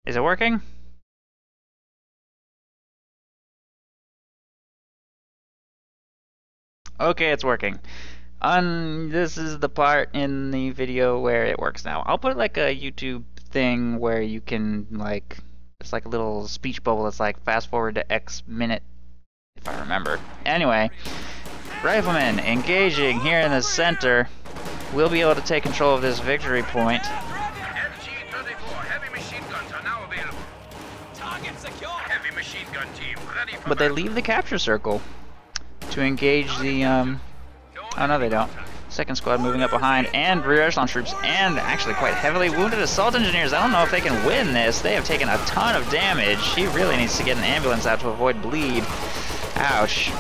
Is it working? Okay, it's working. This is the part in the video where it works now. I'll put like a YouTube thing where you can like, it's like a little speech bubble that's like fast forward to X minute, if I remember. Anyway, riflemen engaging here in the center. We'll be able to take control of this victory point. But they leave the capture circle to engage the, oh no they don't. Second squad moving up behind, and rear echelon troops, and actually quite heavily wounded assault engineers. I don't know if they can win this. They have taken a ton of damage. He really needs to get an ambulance out to avoid bleed. Ouch.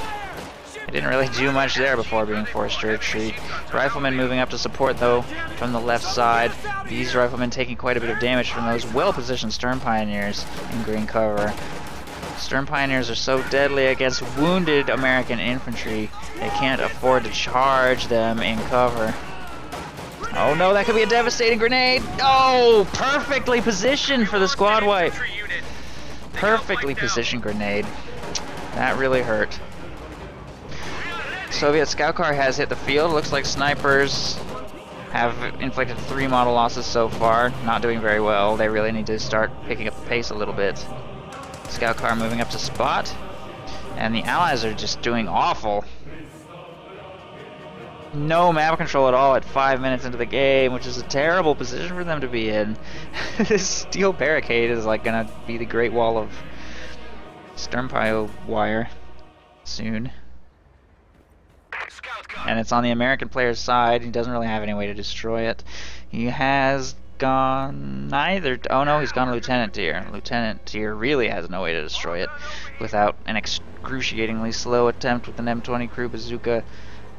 I didn't really do much there before being forced to retreat. Riflemen moving up to support though from the left side. These riflemen taking quite a bit of damage from those well-positioned stern pioneers in green cover. Stern pioneers are so deadly against wounded American infantry, they can't afford to charge them in cover. Oh no, that could be a devastating grenade! Oh, perfectly positioned for the squad wipe. Perfectly positioned grenade. That really hurt. Soviet scout car has hit the field. Looks like snipers have inflicted 3 model losses so far. Not doing very well. They really need to start picking up the pace a little bit. Scout car moving up to spot. And the allies are just doing awful. No map control at all at 5 minutes into the game, which is a terrible position for them to be in. This steel barricade is like gonna be the Great Wall of Sternpile wire soon. And it's on the American player's side. He doesn't really have any way to destroy it. He has gone neither. Oh no, he's gone lieutenant tier. Lieutenant tier really has no way to destroy it without an excruciatingly slow attempt with an M20 crew bazooka,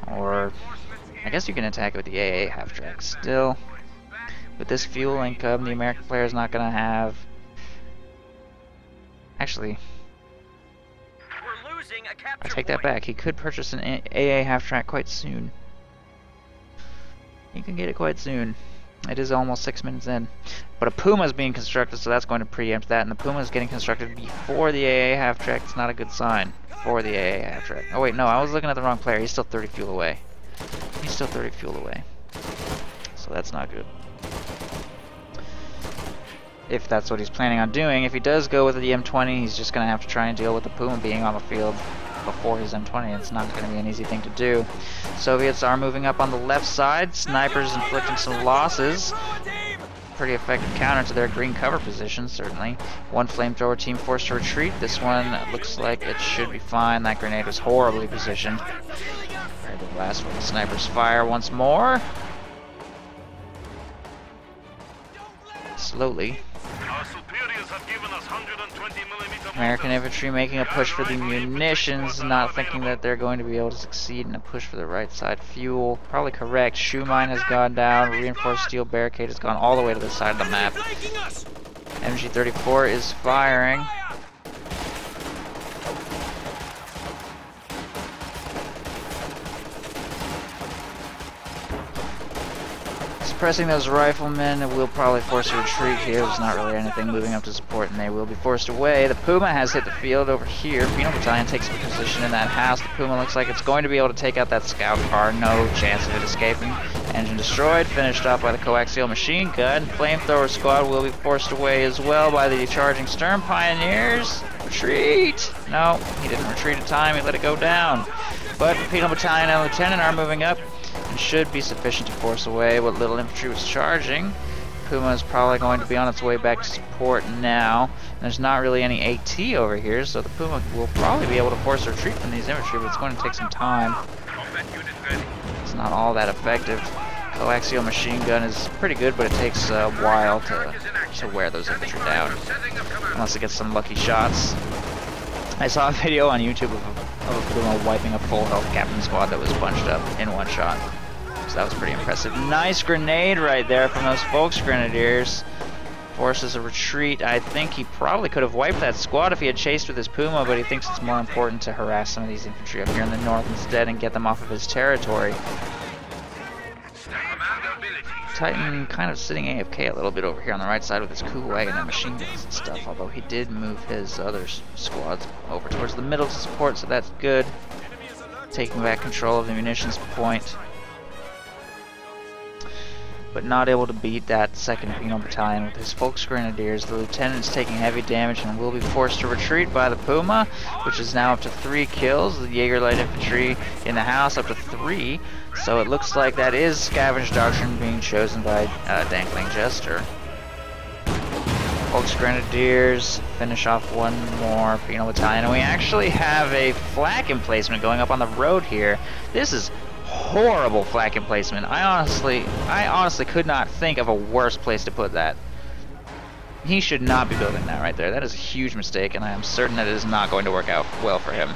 or I guess you can attack it with the AA half track. Still, with this fuel income, the American player is not going to have. Actually, I take that back. He could purchase an AA half track quite soon. He can get it quite soon. It is almost 6 minutes in. But a Puma is being constructed, so that's going to preempt that. And the Puma is getting constructed before the AA half track. It's not a good sign for the AA half track. Oh wait, no, I was looking at the wrong player. He's still 30 fuel away. He's still 30 fuel away. So that's not good. If that's what he's planning on doing. If he does go with the M20, he's just going to have to try and deal with the Puma being on the field before his M20. It's not going to be an easy thing to do. Soviets are moving up on the left side. Snipers inflicting some losses. Pretty effective counter to their green cover position, certainly. One flamethrower team forced to retreat. This one looks like it should be fine. That grenade was horribly positioned. Right, the last one. Snipers fire once more. Slowly. American infantry making a push for the munitions, not thinking that they're going to be able to succeed in a push for the right side fuel. Probably correct. Shoe mine has gone down. Reinforced steel barricade has gone all the way to the side of the map. MG34 is firing. Pressing those riflemen will probably force a retreat here. There's not really anything moving up to support, and they will be forced away. The Puma has hit the field over here. Penal Battalion takes a position in that house. The Puma looks like it's going to be able to take out that scout car. No chance of it escaping. Engine destroyed. Finished off by the coaxial machine gun. Flamethrower squad will be forced away as well by the charging stern pioneers. Retreat! No, he didn't retreat in time. He let it go down. But the Penal Battalion and Lieutenant are moving up. Should be sufficient to force away what little infantry was charging. Puma is probably going to be on its way back to support now. There's not really any AT over here, so the Puma will probably be able to force a retreat from these infantry, but it's going to take some time. It's not all that effective. Coaxial machine gun is pretty good, but it takes a while to wear those infantry down, unless it gets some lucky shots. I saw a video on YouTube of a Puma wiping a full health captain squad that was bunched up in one shot. So that was pretty impressive. Nice grenade right there from those Volksgrenadiers. Forces a retreat. I think he probably could have wiped that squad if he had chased with his Puma, but he thinks it's more important to harass some of these infantry up here in the north instead and get them off of his territory. Titan kind of sitting AFK a little bit over here on the right side with his coup wagon and machine guns and stuff, although he did move his other squads over towards the middle to support, so that's good. Taking back control of the munitions point. But not able to beat that second Penal Battalion with his Volksgrenadiers. The lieutenant's taking heavy damage and will be forced to retreat by the Puma, which is now up to 3 kills. The Jaeger Light Infantry in the house up to 3. So it looks like that is Scavenge Doctrine being chosen by DanglingJester. Volksgrenadiers finish off one more Penal Battalion, and we actually have a flak emplacement going up on the road here. This is horrible flak emplacement. I honestly could not think of a worse place to put that. He should not be building that right there. That is a huge mistake, and I am certain that it is not going to work out well for him.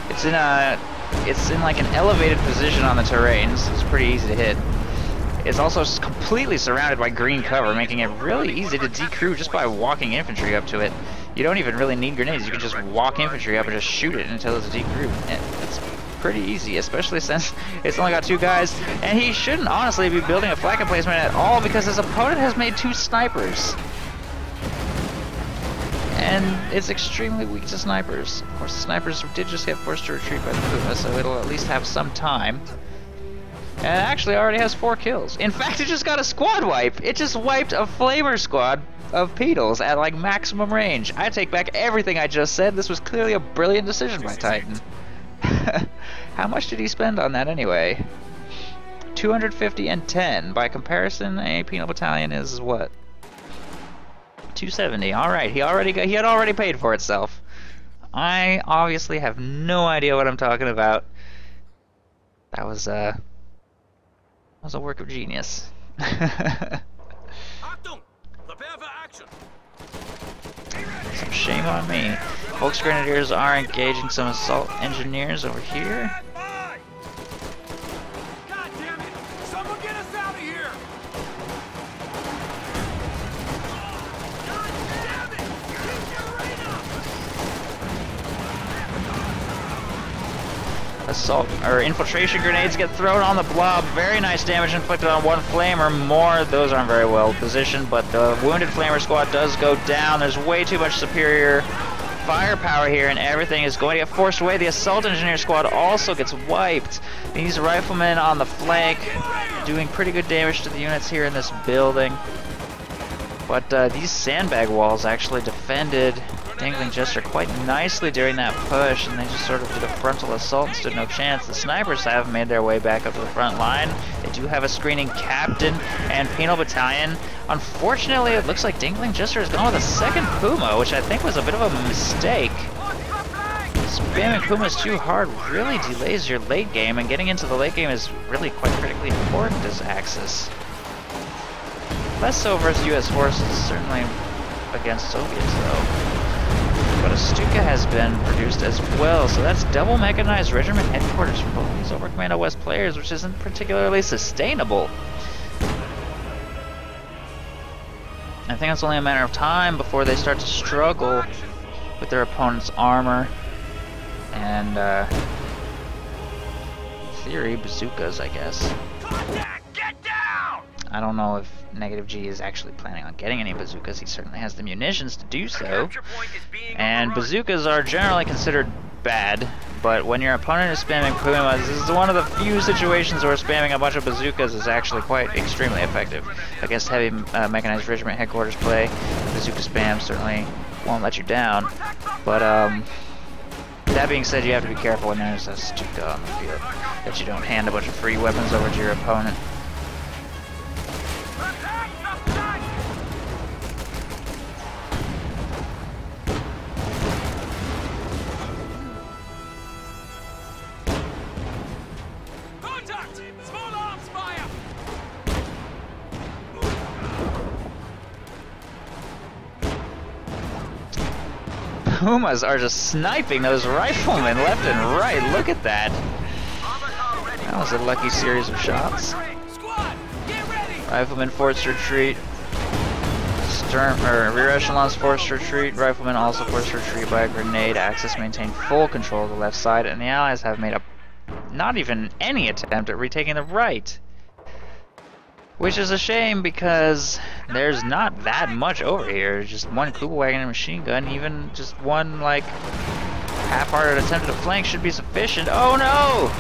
It's in like an elevated position on the terrain, so it's pretty easy to hit. It's also completely surrounded by green cover, making it really easy to decrew just by walking infantry up to it. You don't even really need grenades. You can just walk infantry up and just shoot it until it's decrewed. It's pretty easy, especially since it's only got 2 guys. And he shouldn't honestly be building a flak emplacement at all because his opponent has made 2 snipers. And it's extremely weak to snipers. Of course, the snipers did just get forced to retreat by the Puma, so it'll at least have some time. And it actually already has 4 kills. In fact, it just got a squad wipe. It just wiped a flamer squad of Pedals at like maximum range. I take back everything I just said. This was clearly a brilliant decision by Titan. How much did he spend on that anyway? 250 and 10. By comparison, a Penal Battalion is what? 270. All right, he had already paid for itself. I obviously have no idea what I'm talking about. That was a work of genius. Some shame on me. Volksgrenadiers are engaging some assault engineers over here. God damn it! Someone get us out of here! God damn it! Assault or infiltration grenades get thrown on the blob. Very nice damage inflicted on one flamer. More, those aren't very well positioned, but the wounded flamer squad does go down. There's way too much superior firepower here, and everything is going to get forced away. The assault engineer squad also gets wiped. These riflemen on the flank doing pretty good damage to the units here in this building. But these sandbag walls actually defended DanglingJester quite nicely during that push, and they just sort of did a frontal assault and stood no chance. The snipers have made their way back up to the front line. They do have a screening captain and Penal Battalion. Unfortunately, it looks like DanglingJester has gone with a second Puma, which I think was a bit of a mistake. Spamming Pumas too hard really delays your late game, and getting into the late game is really quite critically important as Axis. Less so versus US forces, certainly against Soviets though. But a Stuka has been produced as well, so that's double mechanized regiment headquarters for both these Over Commando West players, which isn't particularly sustainable. I think it's only a matter of time before they start to struggle with their opponent's armor and, in theory, bazookas, I guess. Get down! I don't know if NegativG is actually planning on getting any bazookas. He certainly has the munitions to do so. And bazookas are generally considered bad, but when your opponent is spamming Pumas, this is one of the few situations where spamming a bunch of bazookas is actually quite extremely effective. Against heavy mechanized regiment headquarters play, bazooka spam certainly won't let you down. But that being said, you have to be careful when there's a Stuka on the field, that you don't hand a bunch of free weapons over to your opponent. Pumas are just sniping those riflemen left and right. Look at that. That was a lucky series of shots. Riflemen forced retreat. Rear echelons forced retreat. Riflemen also forced retreat by a grenade. Axis maintained full control of the left side, and the Allies have made not even any attempt at retaking the right. Which is a shame because there's not that much over here. Just one Kuba wagon and machine gun, even just one like half-hearted attempt at a flank should be sufficient. Oh no!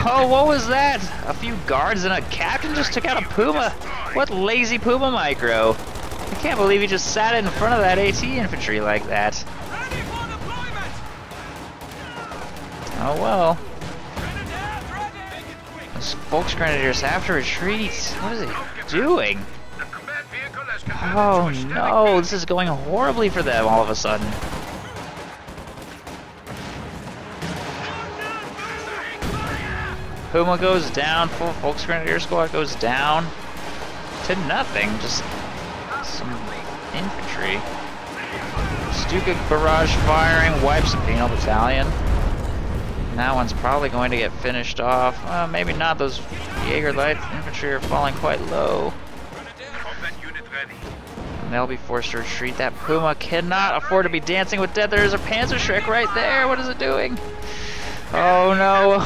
Oh, what was that? A few guards and a captain just took out a Puma. What lazy Puma micro? I can't believe he just sat in front of that AT infantry like that. Oh well. Those Volksgrenadiers have to retreat. What is he doing? Oh no, this is going horribly for them all of a sudden. Puma goes down, full Volksgrenadier squad goes down to nothing, just some infantry. Stuka barrage firing wipes a penal battalion. And that one's probably going to get finished off. Maybe not, those Jaeger light infantry are falling quite low. And they'll be forced to retreat. That Puma cannot afford to be dancing with death. There's a Panzerschreck right there. What is it doing? Oh no.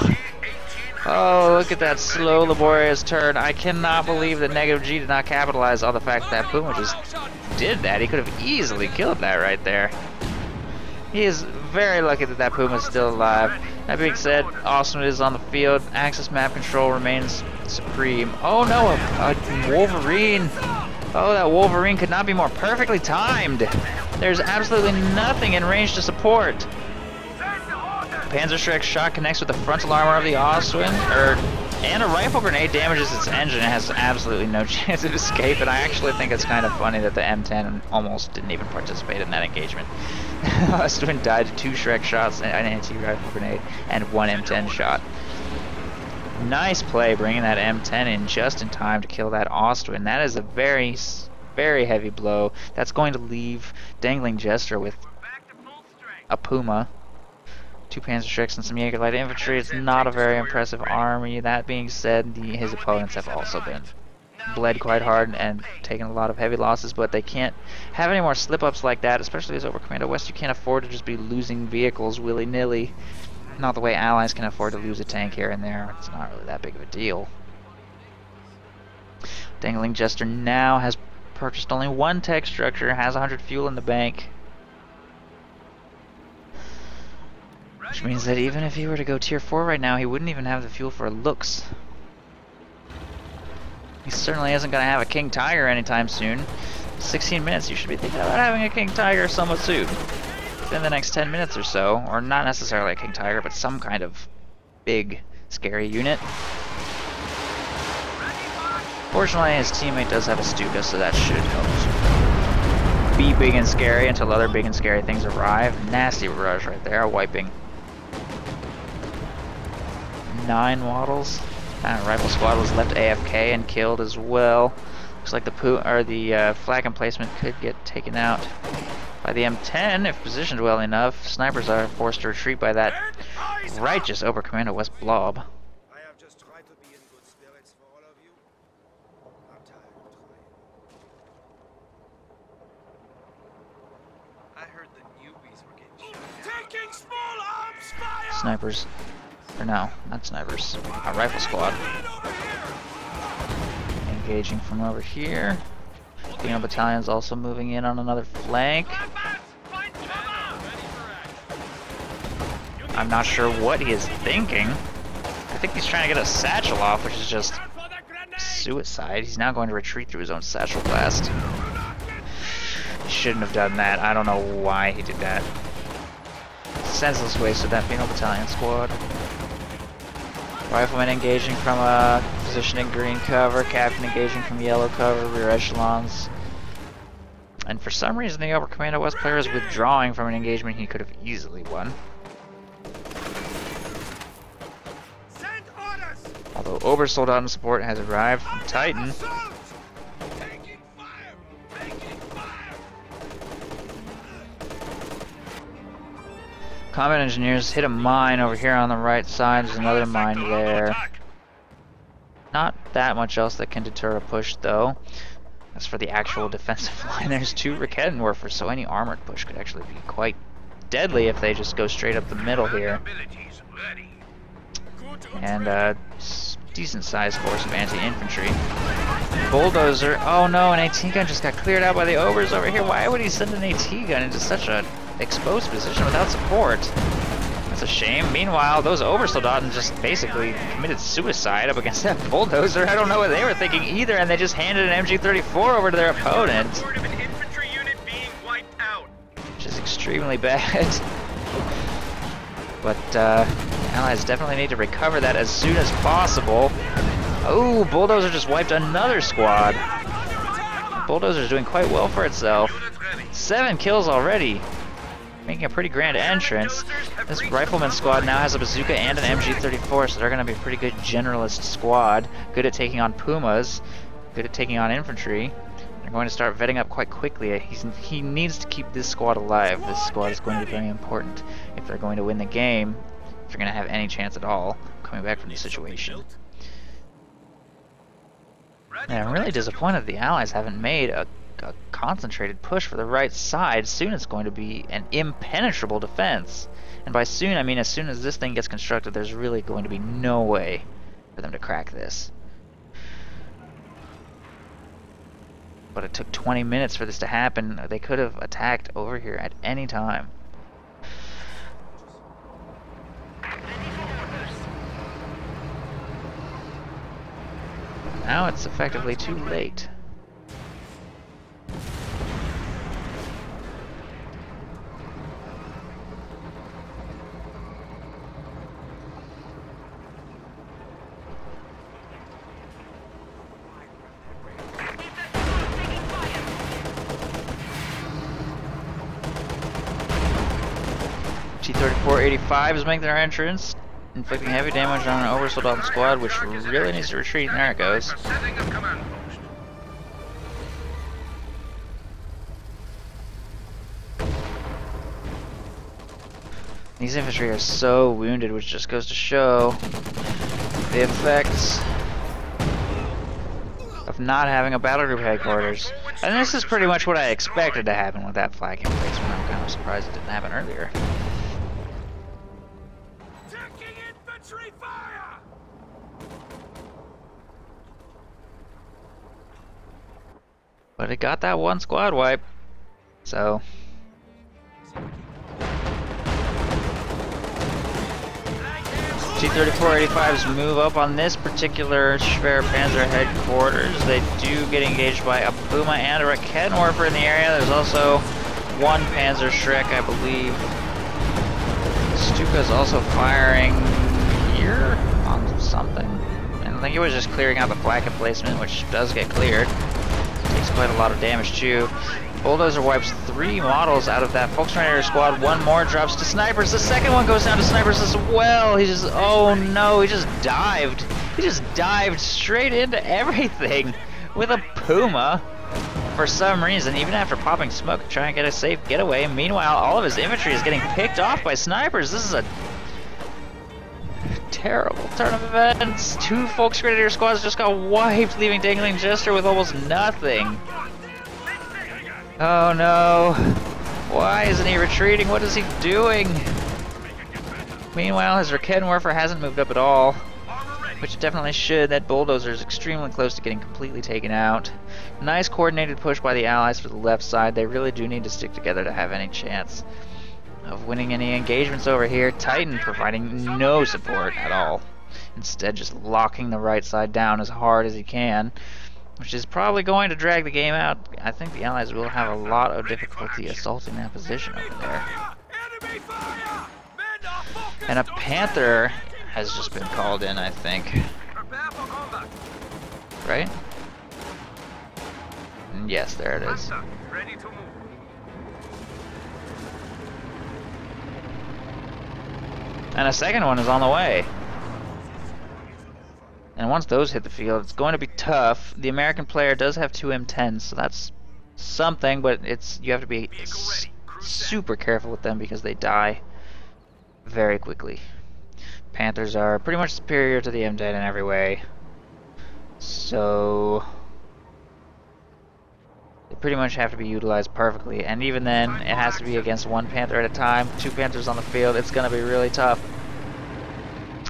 Oh, look at that slow, laborious turn. I cannot believe that NegativG did not capitalize on the fact that Puma just did that. He could have easily killed that right there. He is very lucky that that Puma is still alive. That being said, Austin is on the field. Axis map control remains supreme. Oh no, a Wolverine. Oh, that Wolverine could not be more perfectly timed. There's absolutely nothing in range to support. Panzerschreck's shot connects with the frontal armor of the Ostwind, and a rifle grenade damages its engine. It has absolutely no chance of escape, and I actually think it's kind of funny that the M10 almost didn't even participate in that engagement. Ostwind died to 2 Shrek shots, an anti-rifle grenade, and 1 M10 shot. Nice play bringing that M10 in just in time to kill that Ostwind. That is a very, very heavy blow. That's going to leave DanglingJester with a Puma, 2 Panzerschrecks and some Jaeger light infantry. It's not a very impressive army. That being said, his opponents have also been bled quite hard and taken a lot of heavy losses, but they can't have any more slip-ups like that, especially as Over Commando West. You can't afford to just be losing vehicles willy-nilly. Not the way Allies can afford to lose a tank here and there. It's not really that big of a deal. DanglingJester now has purchased only 1 tech structure, has 100 fuel in the bank. Which means that even if he were to go tier 4 right now, he wouldn't even have the fuel for looks. He certainly isn't going to have a King Tiger anytime soon. 16 minutes, you should be thinking about having a King Tiger somewhat soon. Within the next 10 minutes or so, or not necessarily a King Tiger, but some kind of big, scary unit. Fortunately, his teammate does have a Stuka, so that should help be big and scary until other big and scary things arrive. Nasty barrage right there, wiping 9 waddles. Rifle squad was left AFK and killed as well. Looks like the flag emplacement could get taken out by the M10 if positioned well enough. Snipers are forced to retreat by that righteous Over Commando West blob. I have just tried to be in good spirits for all of you. I'm tired of trying. I heard the newbies were getting shot. Taking small arms fire! Snipers. Or no, not snipers. A rifle squad. Engaging from over here. Penal battalion's also moving in on another flank. I'm not sure what he is thinking. I think he's trying to get a satchel off, which is just suicide. He's now going to retreat through his own satchel blast. He shouldn't have done that. I don't know why he did that. Senseless waste of that penal battalion squad. Rifleman engaging from a position in green cover, captain engaging from yellow cover, rear echelons. And for some reason the Over Commando West player is withdrawing from an engagement he could have easily won. Although Obersoldat in support has arrived from Titan. Combat engineers hit a mine over here on the right side. There's another mine there. Not that much else that can deter a push though. As for the actual defensive line, there's 2 Rakettenwerfers, so any armored push could actually be quite deadly if they just go straight up the middle here. And decent-sized force of anti-infantry. Bulldozer. Oh no, an AT gun just got cleared out by the Obers over here. Why would he send an AT gun into such an exposed position without support? That's a shame. Meanwhile, those Obersoldaten just basically committed suicide up against that bulldozer. I don't know what they were thinking either, and they just handed an MG-34 over to their opponent. Report of an infantry unit being wiped out. Which is extremely bad. But Allies definitely need to recover that as soon as possible. Oh, Bulldozer just wiped another squad. Bulldozer's doing quite well for itself. 7 kills already, making a pretty grand entrance. This Rifleman squad now has a bazooka and an MG-34, so they're going to be a pretty good generalist squad. Good at taking on Pumas, good at taking on infantry. They're going to start vetting up quite quickly. He needs to keep this squad alive. This squad is going to be very important if they're going to win the game, if they're going to have any chance at all coming back from the situation. And I'm really disappointed the Allies haven't made a concentrated push for the right side. Soon it's going to be an impenetrable defense. And by soon, I mean as soon as this thing gets constructed, there's really going to be no way for them to crack this. But it took 20 minutes for this to happen. They could have attacked over here at any time. Now it's effectively too late. T-34-85 is making their entrance, inflicting heavy damage on an Obersoldaten squad, which really needs to retreat, and there it goes. These infantry are so wounded, which just goes to show the effects of not having a battle group headquarters. And this is pretty much what I expected to happen with that flag emplacement. I'm kind of surprised it didn't happen earlier. But it got that one squad wipe, so T-34-85s move up on this particular Schwerpanzer headquarters. They do get engaged by a Puma and a Raketenwerfer in the area. There's also one Panzer Schreck, I believe. Stuka's also firing here on something. And I think he was just clearing out the flak emplacement, which does get cleared. Takes quite a lot of damage too. Bulldozer wipes 3 models out of that Volkswagen squad. One more drops to snipers. The second one goes down to snipers as well. He just, oh no, he just dived. He just dived straight into everything with a Puma for some reason, even after popping smoke to try and get a safe getaway. Meanwhile, all of his infantry is getting picked off by snipers. This is a terrible turn of events. 2 Volksgrenadier squads just got wiped, leaving DanglingJester with almost nothing. Oh no. Why isn't he retreating? What is he doing? Meanwhile, his Raketenwerfer hasn't moved up at all, which it definitely should. That bulldozer is extremely close to getting completely taken out. Nice coordinated push by the Allies for the left side. They really do need to stick together to have any chance of winning any engagements over here. Titan providing no support at all. Instead, just locking the right side down as hard as he can, which is probably going to drag the game out. I think the Allies will have a lot of difficulty assaulting that position over there. And a Panther has just been called in, I think. Right? And yes, there it is. And a second one is on the way. And once those hit the field, it's going to be tough. The American player does have 2 M10s, so that's something, but you have to be super careful with them because they die very quickly. Panthers are pretty much superior to the M10 in every way, so they pretty much have to be utilized perfectly, and even then it has to be against 1 Panther at a time. 2 Panthers on the field, it's going to be really tough.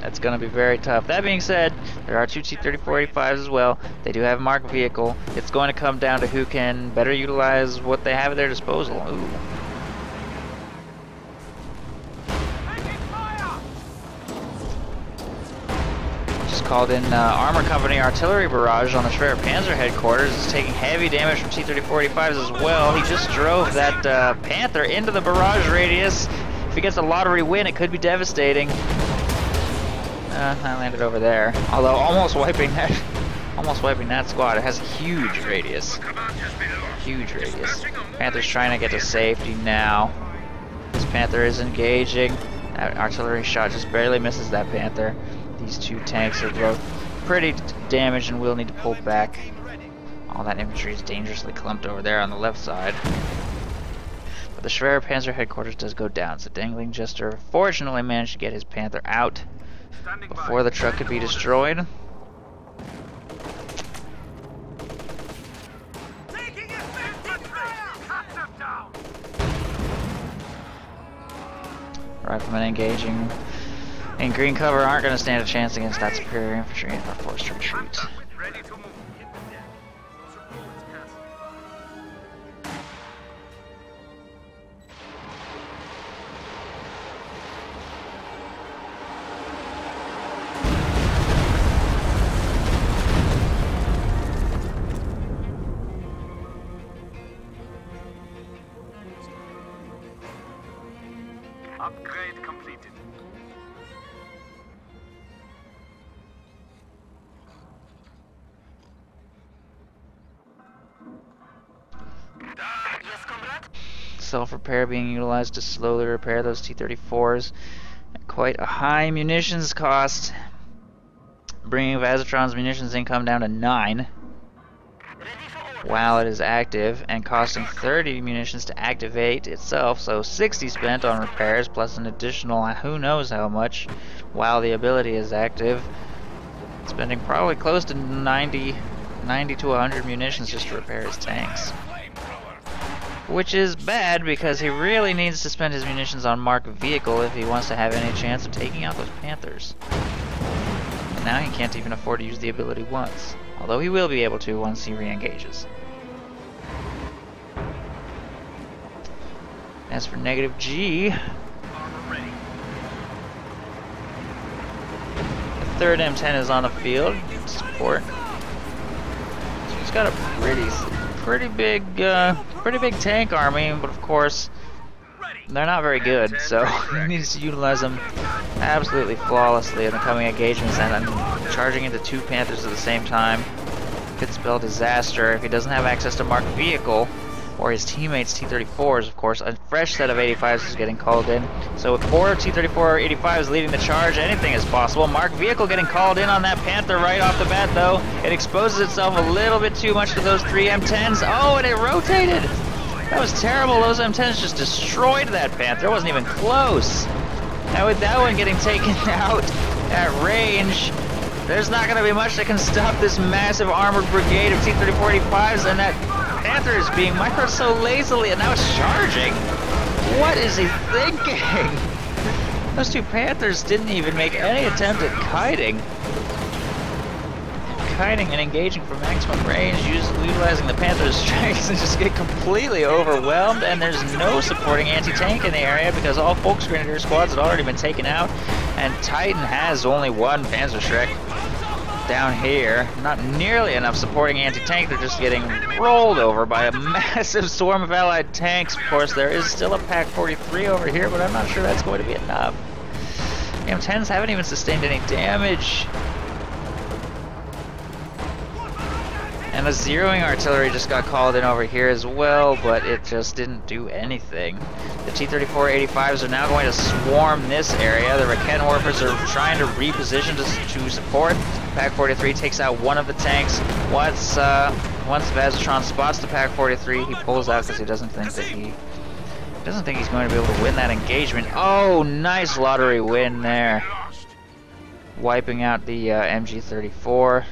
That's going to be very tough. That being said, there are two T-34-85s as well. They do have a marked vehicle. It's going to come down to who can better utilize what they have at their disposal. Ooh. Just called in Armor Company artillery barrage on the Schwerer Panzer headquarters. It's taking heavy damage from T-34-85s as well. He just drove that Panther into the barrage radius. If he gets a lottery win, it could be devastating. I landed over there. Although almost wiping that squad. It has a huge radius. Huge radius. Panther's trying to get to safety now. This Panther is engaging. That artillery shot just barely misses that Panther. These two tanks are both pretty damaged and will need to pull back. All that infantry is dangerously clumped over there on the left side. But the Schwerer Panzer headquarters does go down, so DanglingJester fortunately managed to get his Panther out before the truck could be destroyed. Riflemen engaging in green cover aren't going to stand a chance against that superior infantry and are forced to retreat. Upgrade completed. Yes, comrade. Self-repair being utilized to slowly repair those T-34s at quite a high munitions cost, bringing Vazitron's munitions income down to 9 while it is active, and costing 30 munitions to activate itself, so 60 spent on repairs plus an additional who knows how much while the ability is active, spending probably close to 90 to 100 munitions just to repair his tanks. Which is bad because he really needs to spend his munitions on marked vehicle if he wants to have any chance of taking out those Panthers. And now he can't even afford to use the ability once, although he will be able to once he re-engages. As for NegativG, the third M10 is on the field, support. So he's got a pretty big tank army, but of course they're not very good, so he needs to utilize them absolutely flawlessly in the coming engagements, and charging into two Panthers at the same time could spell disaster if he doesn't have access to marked vehicle, or his teammates' T-34s, of course. A fresh set of 85s is getting called in, so with 4 T-34 85s leading the charge, anything is possible. Marked vehicle getting called in on that Panther right off the bat, though. It exposes itself a little bit too much to those 3 M10s. Oh, and it rotated! That was terrible. Those M10s just destroyed that Panther. It wasn't even close. Now with that one getting taken out at range, there's not going to be much that can stop this massive armored brigade of T-34 85s, and that Panther is being microed so lazily, and now it's charging. What is he thinking? Those two Panthers didn't even make any attempt at kiting. Kiting and engaging for maximum range, utilizing the Panther's strengths, and just get completely overwhelmed, and there's no supporting anti-tank in the area because all Volksgrenadier squads had already been taken out, and Titan has only one Panzerschreck down here. Not nearly enough supporting anti-tank. They're just getting rolled over by a massive swarm of allied tanks. Of course, there is still a Pak-43 over here, but I'm not sure that's going to be enough. The M10s haven't even sustained any damage. And the zeroing artillery just got called in over here as well, but it just didn't do anything. The T-34 85s are now going to swarm this area. The Raketenwerfers are trying to reposition to support. Pak-43 takes out one of the tanks. Once Vazitron spots the Pak-43, he pulls out because he doesn't think he's going to be able to win that engagement. Oh, nice lottery win there, wiping out the MG-34.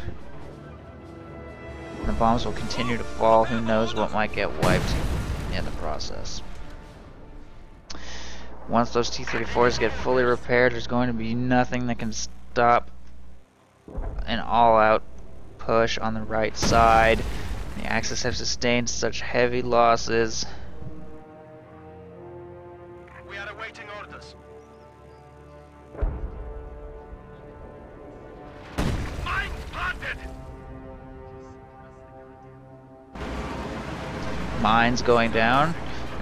The bombs will continue to fall. Who knows what might get wiped in the process. Once those T-34s get fully repaired, there's going to be nothing that can stop an all-out push on the right side. The Axis have sustained such heavy losses. We are awaiting orders. Mine planted! Mines going down.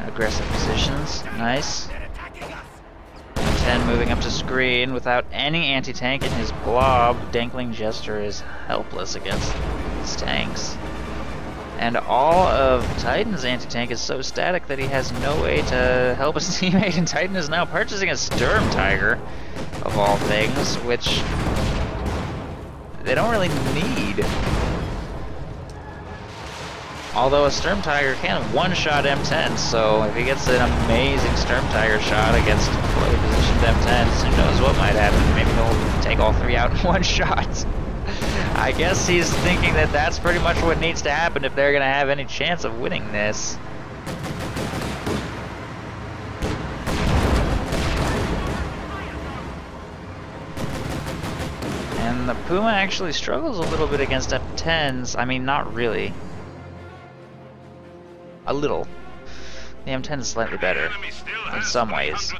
Aggressive positions. Nice. 10 moving up to screen without any anti-tank in his blob. DanglingJester is helpless against his tanks. And all of Titan's anti-tank is so static that he has no way to help his teammate, and Titan is now purchasing a Sturm Tiger, of all things, which they don't really need. Although a Sturm Tiger can one-shot M10, so if he gets an amazing Sturm Tiger shot against fully positioned M10s, who knows what might happen. Maybe he'll take all three out in one shot. I guess he's thinking that that's pretty much what needs to happen if they're going to have any chance of winning this. And the Puma actually struggles a little bit against M10s. I mean, not really. A little. The M10 is slightly better in some ways.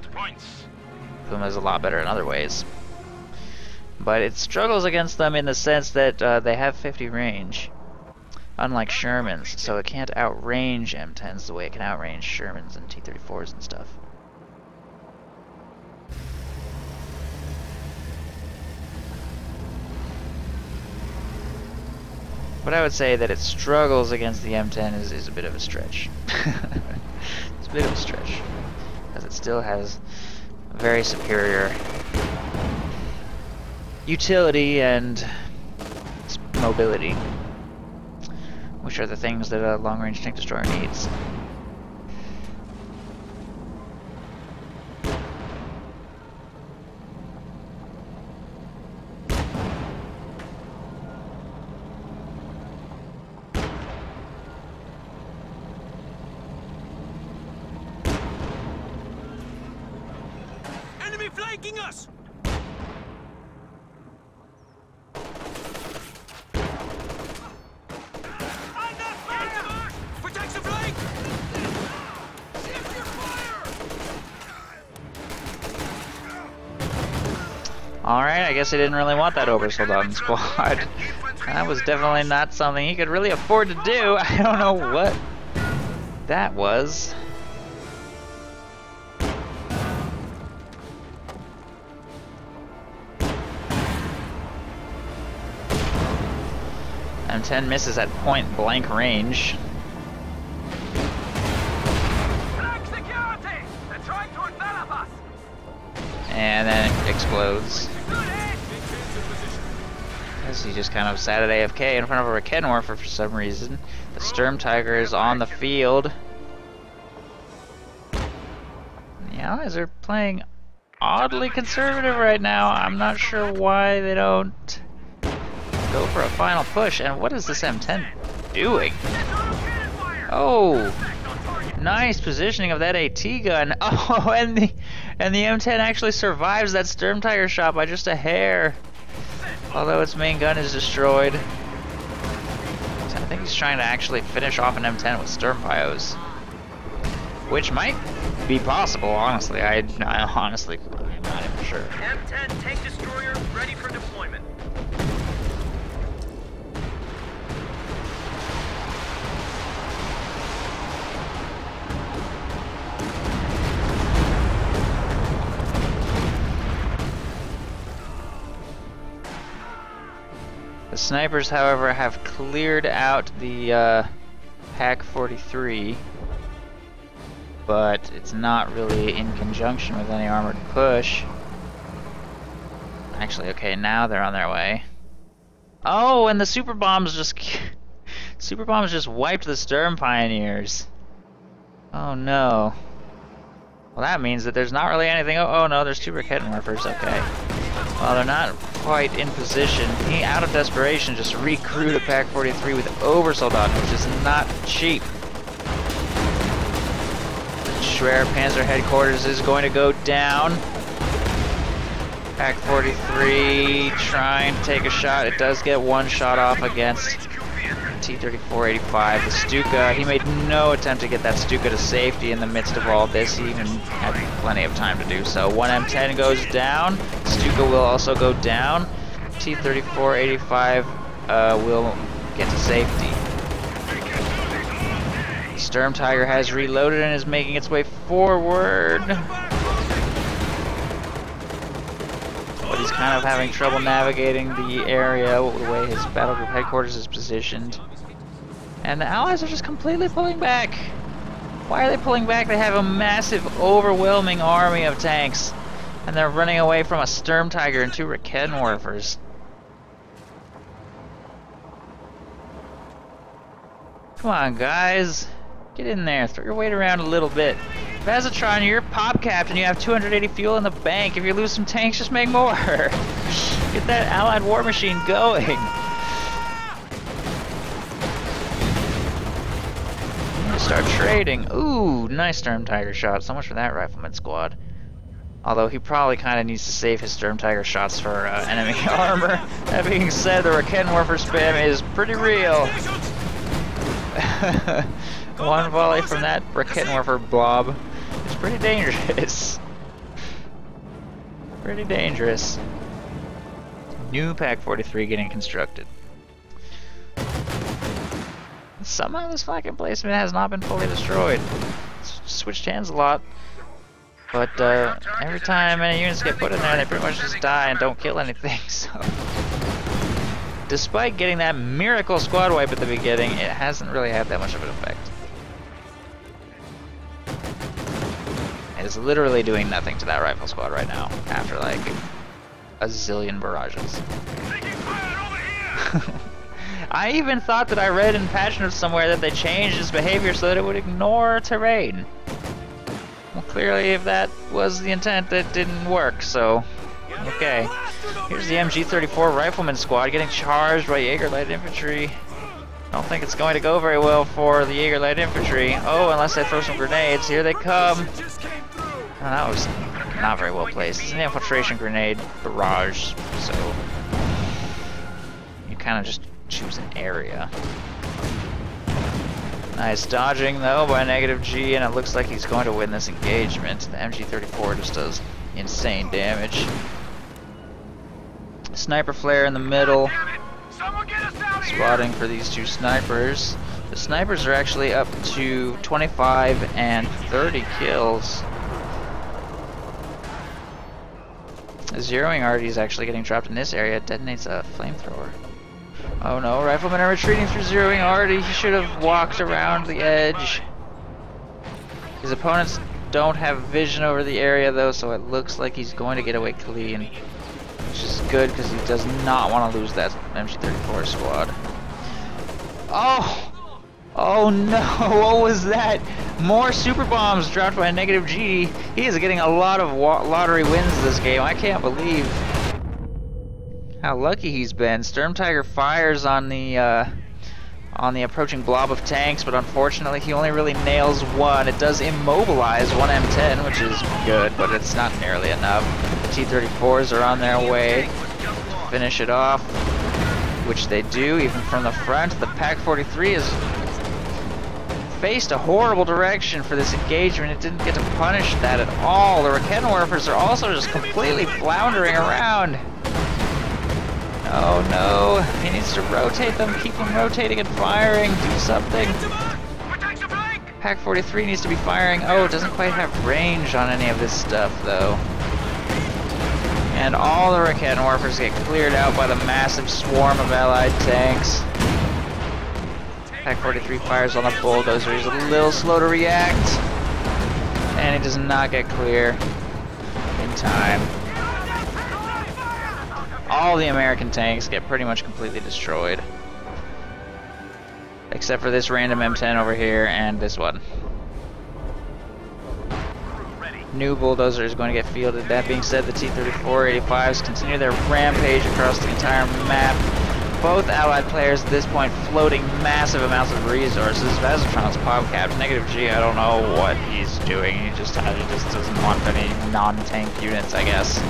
Puma is a lot better in other ways. But it struggles against them in the sense that they have 50 range, unlike Shermans, so it can't outrange M10s the way it can outrange Shermans and T-34s and stuff. But I would say that it struggles against the M10 is a bit of a stretch. It's a bit of a stretch, because it still has a very superior utility and mobility, which are the things that a long-range tank destroyer needs. Enemy flanking us! Alright, I guess he didn't really want that Obersoldaten squad. That was definitely not something he could really afford to do. I don't know what that was. M10 misses at point blank range. And then it explodes. Because he just kind of sat at AFK in front of a Kenworth for some reason. The Sturm Tiger is on the field. The Allies are playing oddly conservative right now. I'm not sure why they don't go for a final push. And what is this M10 doing? Oh! Nice positioning of that AT gun. Oh, and the M10 actually survives that Sturm Tiger shot by just a hair. Although its main gun is destroyed. I think he's trying to actually finish off an M10 with Sturm Bios. Which might be possible, honestly. I'm not even sure. M10 tank destroyer ready for deployment. The snipers, however, have cleared out the Pack 43, but it's not really in conjunction with any armored push. Actually, okay, now they're on their way. Oh, and the super bombs just wiped the Sturm Pioneers. Oh no. Well, that means that there's not really anything. Oh no, there's two Rakettenwerfers. Okay. Well, they're not quite in position. He, out of desperation, just recruited a Pack 43 with Obersoldaten, which is not cheap. Schwer Panzer headquarters is going to go down. Pack 43 trying to take a shot. It does get one shot off against T-34-85. The Stuka, he made no attempt to get that Stuka to safety in the midst of all this. He even had plenty of time to do so. One M10 goes down. Stuka will also go down. T-34-85 will get to safety. Sturm Tiger has reloaded and is making its way forward. But he's kind of having trouble navigating the area, the way his battle group headquarters is positioned. And the Allies are just completely pulling back. Why are they pulling back? They have a massive, overwhelming army of tanks. And they're running away from a Sturm Tiger and 2 Raketenwerfers. Come on, guys. Get in there. Throw your weight around a little bit. Vazitron, you're pop captain. You have 280 fuel in the bank. If you lose some tanks, just make more. Get that Allied war machine going. Start trading. Ooh, nice Sturm Tiger shot. So much for that Rifleman squad. Although he probably kind of needs to save his Sturm Tiger shots for enemy armor. That being said, the Raketenwerfer spam is pretty real. One volley from that Raketenwerfer blob is pretty dangerous. Pretty dangerous. New Pack 43 getting constructed. Somehow this flak emplacement has not been fully destroyed. It's switched hands a lot. But every time any units get put in there, they pretty much just die and don't kill anything, so... Despite getting that miracle squad wipe at the beginning, it hasn't really had that much of an effect. It is literally doing nothing to that rifle squad right now, after like a zillion barrages. I even thought that I read in patch notes somewhere that they changed its behavior so that it would ignore terrain. Well, clearly if that was the intent, that didn't work, so... Okay. Here's the MG-34 Rifleman squad getting charged by Jaeger Light Infantry. I don't think it's going to go very well for the Jaeger Light Infantry. Oh, unless I throw some grenades. Here they come. Oh, that was not very well placed. It's an infiltration grenade barrage, so... You kind of just choose an area. Nice dodging though by NegativG, and it looks like he's going to win this engagement. The MG-34 just does insane damage. Sniper flare in the middle. Spotting for these 2 snipers. The snipers are actually up to 25 and 30 kills. Zeroing arty is actually getting dropped in this area. It detonates a flamethrower. Oh no, riflemen are retreating through zeroing arty. He should have walked around the edge. His opponents don't have vision over the area though, so it looks like he's going to get away clean. Which is good because he does not want to lose that MG-34 squad. Oh! Oh no, what was that? More super bombs dropped by NegativG. He is getting a lot of lottery wins this game. I can't believe how lucky he's been. Sturm Tiger fires on the approaching blob of tanks, but unfortunately he only really nails one. It does immobilize one M10, which is good, but it's not nearly enough. The T-34s are on their way to finish it off, which they do, even from the front. The Pack 43 has faced a horrible direction for this engagement. It didn't get to punish that at all. The Raketenwerfers are also just completely floundering around. Oh no, he needs to rotate them, keep them rotating and firing, do something. Pack 43 needs to be firing. Oh, it doesn't quite have range on any of this stuff though. And all the Raketenwerfers get cleared out by the massive swarm of allied tanks. Pack 43 fires on the bulldozer. He's a little slow to react. And he does not get clear in time. All the American tanks get pretty much completely destroyed. Except for this random M10 over here and this one. New bulldozer is going to get fielded. That being said, the T-34-85s continue their rampage across the entire map. Both allied players at this point floating massive amounts of resources. Vazitron's PopCap. NegativG, I don't know what he's doing. He just doesn't want any non-tank units, I guess.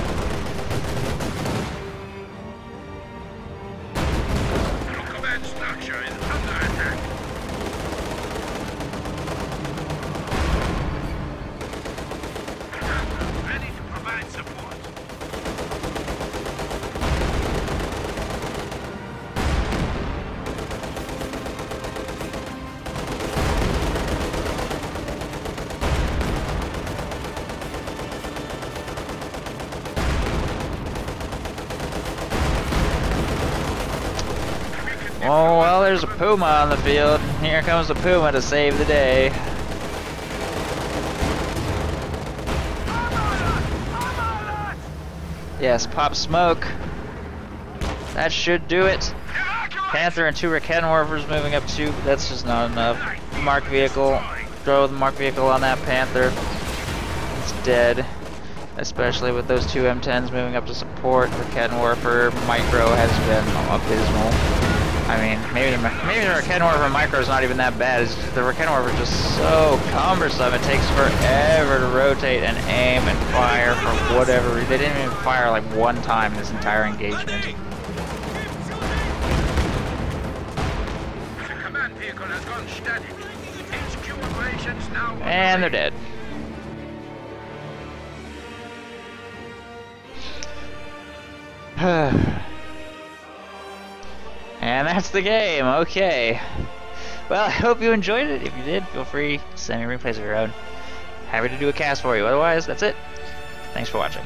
Oh, well, there's a Puma on the field. Here comes the Puma to save the day. Yes, pop smoke. That should do it. Panther and 2 Reckenwerfers moving up 2, but that's just not enough. Mark vehicle. Throw the Mark vehicle on that Panther. It's dead. Especially with those 2 M10s moving up to support. Reckenwerfer Micro has been abysmal. I mean, maybe the Reckenwerfer Micro is not even that bad. It's just the Reckenwerfer is just so cumbersome. It takes forever to rotate and aim and fire for whatever reason. They didn't even fire like 1 time this entire engagement. The command vehicle has gone static. HQ operations now. And they're dead. And that's the game. Okay. Well, I hope you enjoyed it. If you did, feel free to send me replays of your own. Happy to do a cast for you. Otherwise, that's it. Thanks for watching.